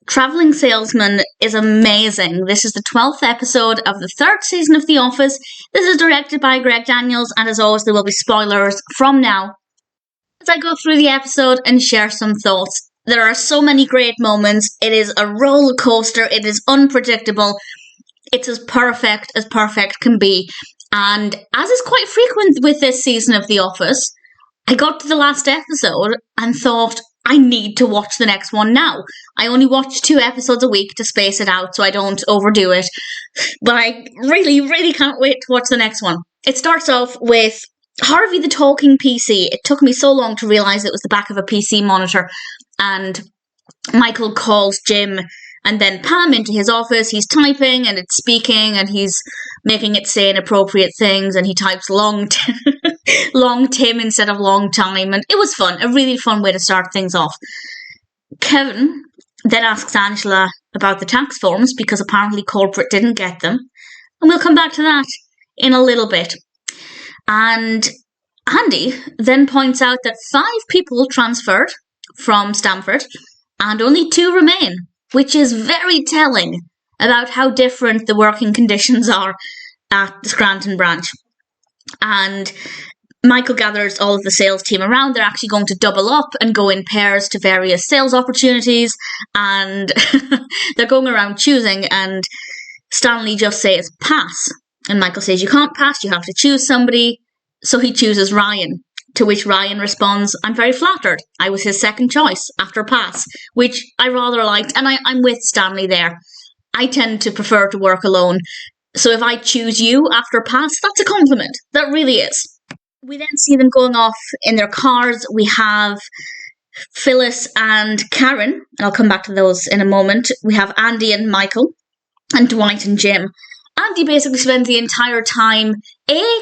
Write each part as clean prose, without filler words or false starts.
Traveling Salesman is amazing. This is the 12th episode of the 3rd season of The Office. This is directed by Greg Daniels, and as always, there will be spoilers from now as I go through the episode and share some thoughts. There are so many great moments. It is a roller coaster. It is unpredictable. It's as perfect can be. And as is quite frequent with this season of The Office, I got to the last episode and thought, I need to watch the next one now. I only watch 2 episodes a week to space it out so I don't overdo it. But I really can't wait to watch the next one. It starts off with Harvey the talking PC. It took me so long to realise it was the back of a PC monitor. And Michael calls Jim and then Pam into his office. He's typing and it's speaking and he's making it say inappropriate things, and he types long Tim instead of long time, and it was fun. A really fun way to start things off. Kevin then asks Angela about the tax forms because apparently corporate didn't get them, and we'll come back to that in a little bit. And Andy then points out that 5 people transferred from Stanford and only 2 remain, which is very telling about how different the working conditions are at the Scranton branch. And Michael gathers all of the sales team around. They're actually going to double up and go in pairs to various sales opportunities, and they're going around choosing, and Stanley just says pass, and Michael says you can't pass, you have to choose somebody. So he chooses Rainn, to which Rainn responds, I'm very flattered. I was his second choice after pass, which I rather liked, and I'm with Stanley there. I tend to prefer to work alone, so if I choose you after pass, that's a compliment. That really is. We then see them going off in their cars. We have Phyllis and Karen, and I'll come back to those in a moment. We have Andy and Michael, and Dwight and Jim. Andy basically spends the entire time,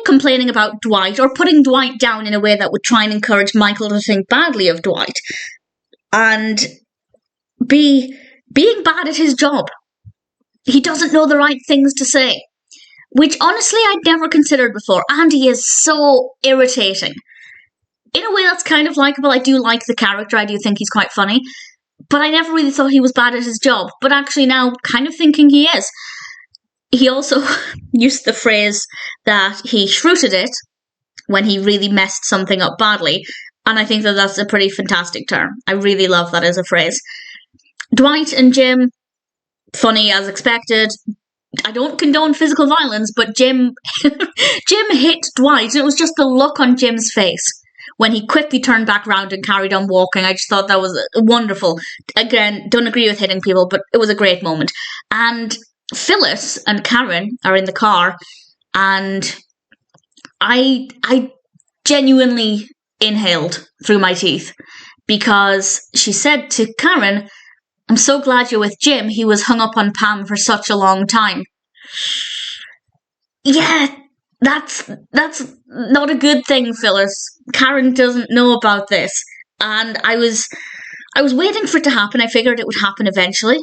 complaining about Dwight, or putting Dwight down in a way that would try and encourage Michael to think badly of Dwight, and being bad at his job. He doesn't know the right things to say, which honestly I'd never considered before. Andy is so irritating. In a way that's kind of likeable. I do like the character. I do think he's quite funny. But I never really thought he was bad at his job. But actually now kind of thinking he is. He also used the phrase that he shruted it when he really messed something up badly. And I think that that's a pretty fantastic term. I really love that as a phrase. Dwight and Jim, funny as expected. I don't condone physical violence, but Jim hit Dwight. It was just the look on Jim's face when he quickly turned back around and carried on walking. I just thought that was wonderful. Again, don't agree with hitting people, but it was a great moment. And Phyllis and Karen are in the car, and I genuinely inhaled through my teeth because she said to Karen, I'm so glad you're with Jim. He was hung up on Pam for such a long time. Yeah, that's not a good thing, Phyllis. Karen doesn't know about this. And I was waiting for it to happen. I figured it would happen eventually.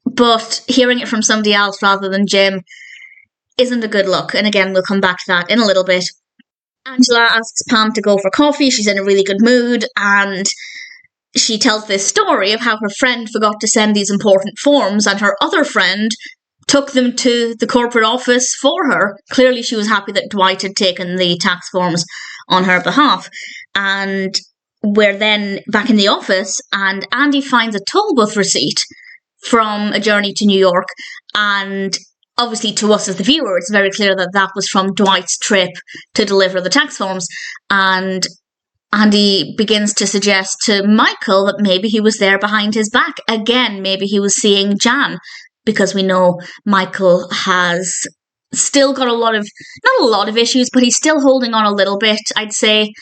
But hearing it from somebody else rather than Jim isn't a good look. And again, we'll come back to that in a little bit. Angela asks Pam to go for coffee. She's in a really good mood, and she tells this story of how her friend forgot to send these important forms and her other friend took them to the corporate office for her. Clearly she was happy that Dwight had taken the tax forms on her behalf. And we're then back in the office, and Andy finds a toll booth receipt from a journey to New York, and obviously to us as the viewer it's very clear that that was from Dwight's trip to deliver the tax forms. And Andy begins to suggest to Michael that maybe he was there behind his back. Again, maybe he was seeing Jan, because we know Michael has still got not a lot of issues, but he's still holding on a little bit, I'd say,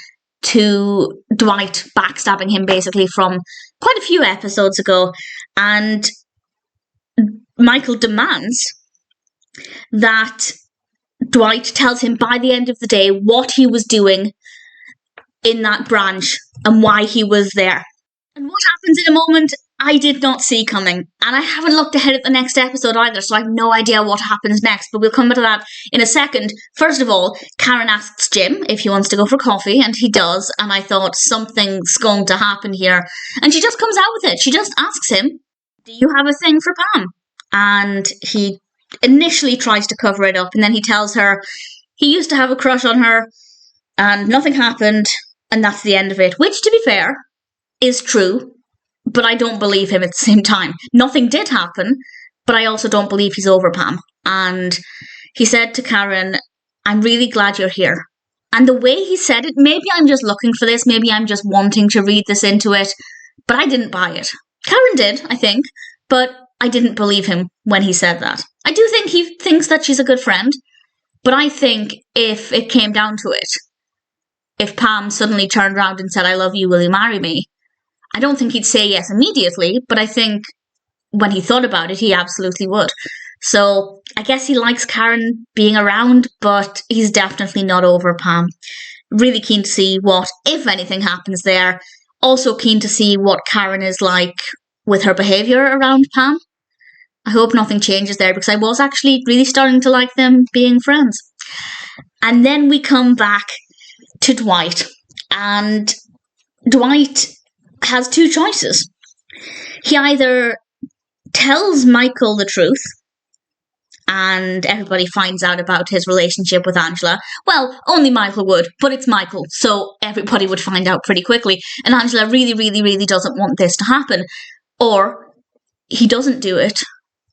to Dwight backstabbing him basically from quite a few episodes ago. And Michael demands that Dwight tells him by the end of the day what he was doing in that branch and why he was there. And what happens in a moment, I did not see coming. And I haven't looked ahead at the next episode either, so I have no idea what happens next, but we'll come to that in a second. First of all, Karen asks Jim if he wants to go for coffee, and he does, and I thought something's going to happen here. And she just comes out with it. She just asks him, do you have a thing for Pam? And he initially tries to cover it up, and then he tells her he used to have a crush on her and nothing happened, and that's the end of it. Which, to be fair, is true, but I don't believe him at the same time. Nothing did happen, but I also don't believe he's over Pam. And he said to Karen, I'm really glad you're here. And the way he said it, maybe I'm just looking for this, maybe I'm just wanting to read this into it, but I didn't buy it. Karen did, I think, but I didn't believe him when he said that. I do think he thinks that she's a good friend, but I think if it came down to it, if Pam suddenly turned around and said, I love you, will you marry me? I don't think he'd say yes immediately, but I think when he thought about it, he absolutely would. So I guess he likes Karen being around, but he's definitely not over Pam. Really keen to see what, if anything, happens there. Also keen to see what Karen is like with her behaviour around Pam. I hope nothing changes there, because I was actually really starting to like them being friends. And then we come back to Dwight, and Dwight has two choices. He either tells Michael the truth, and everybody finds out about his relationship with Angela. Well, only Michael would, but it's Michael, so everybody would find out pretty quickly, and Angela really, really, really doesn't want this to happen. Or he doesn't do it,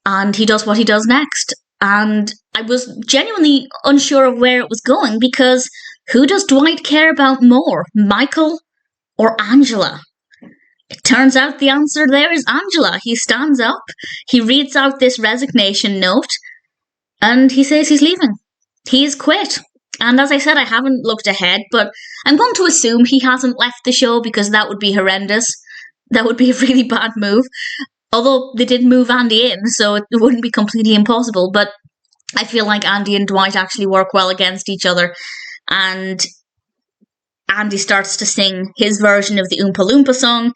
and he does what he does next. And I was genuinely unsure of where it was going, because who does Dwight care about more, Michael or Angela? It turns out the answer there is Angela. He stands up, he reads out this resignation note, and he says he's leaving. He's quit. And as I said, I haven't looked ahead, but I'm going to assume he hasn't left the show, because that would be horrendous. That would be a really bad move. Although they did move Andy in, so it wouldn't be completely impossible. But I feel like Andy and Dwight actually work well against each other. And Andy starts to sing his version of the Oompa Loompa song.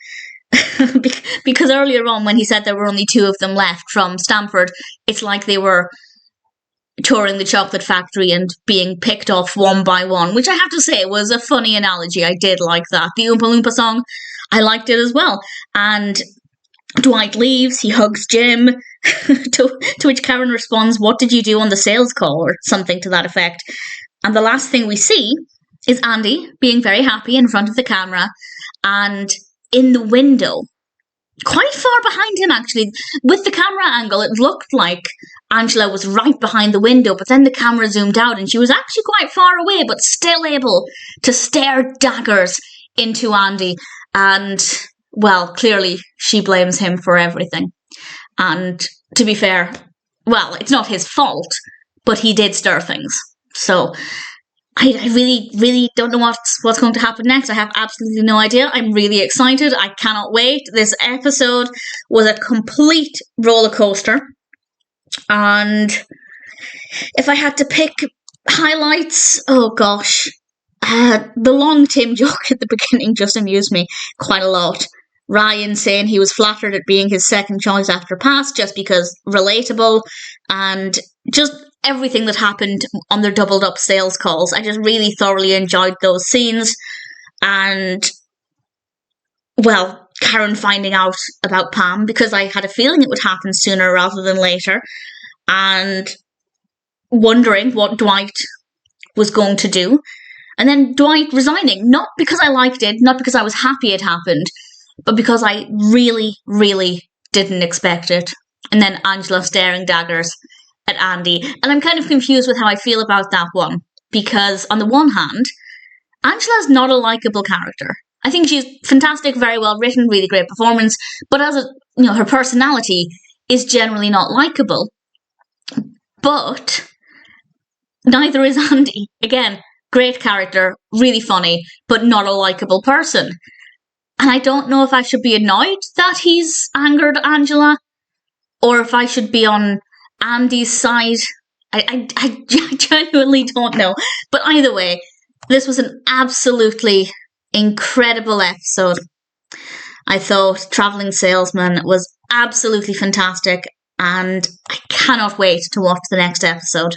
Because earlier on, when he said there were only two of them left from Stamford, it's like they were touring the chocolate factory and being picked off one by one, which I have to say was a funny analogy. I did like that. The Oompa Loompa song, I liked it as well. And Dwight leaves, he hugs Jim, to which Karen responds, what did you do on the sales call? Or something to that effect. And the last thing we see is Andy being very happy in front of the camera, and in the window, quite far behind him actually, with the camera angle, it looked like Angela was right behind the window, but then the camera zoomed out and she was actually quite far away, but still able to stare daggers into Andy. And, well, clearly she blames him for everything. And to be fair, well, it's not his fault, but he did stir things. So I really, really don't know what's going to happen next. I have absolutely no idea. I'm really excited. I cannot wait. This episode was a complete roller coaster. And if I had to pick highlights, oh gosh, the long Tim joke at the beginning just amused me quite a lot. Rainn saying he was flattered at being his second choice after Pass, just because relatable, and just everything that happened on their doubled up sales calls. I just really thoroughly enjoyed those scenes. And, well, Karen finding out about Pam, because I had a feeling it would happen sooner rather than later, and wondering what Dwight was going to do. And then Dwight resigning, not because I liked it, not because I was happy it happened, but because I really, really didn't expect it. And then Angela staring daggers at Andy. And I'm kind of confused with how I feel about that one, because on the one hand, Angela's not a likeable character. I think she's fantastic, very well written, really great performance, but her personality is generally not likeable. But neither is Andy. Again, great character, really funny, but not a likeable person. And I don't know if I should be annoyed that he's angered Angela, or if I should be on Andy's side. I genuinely don't know. But either way, this was an absolutely incredible episode. I thought Travelling Salesman was absolutely fantastic, and I cannot wait to watch the next episode.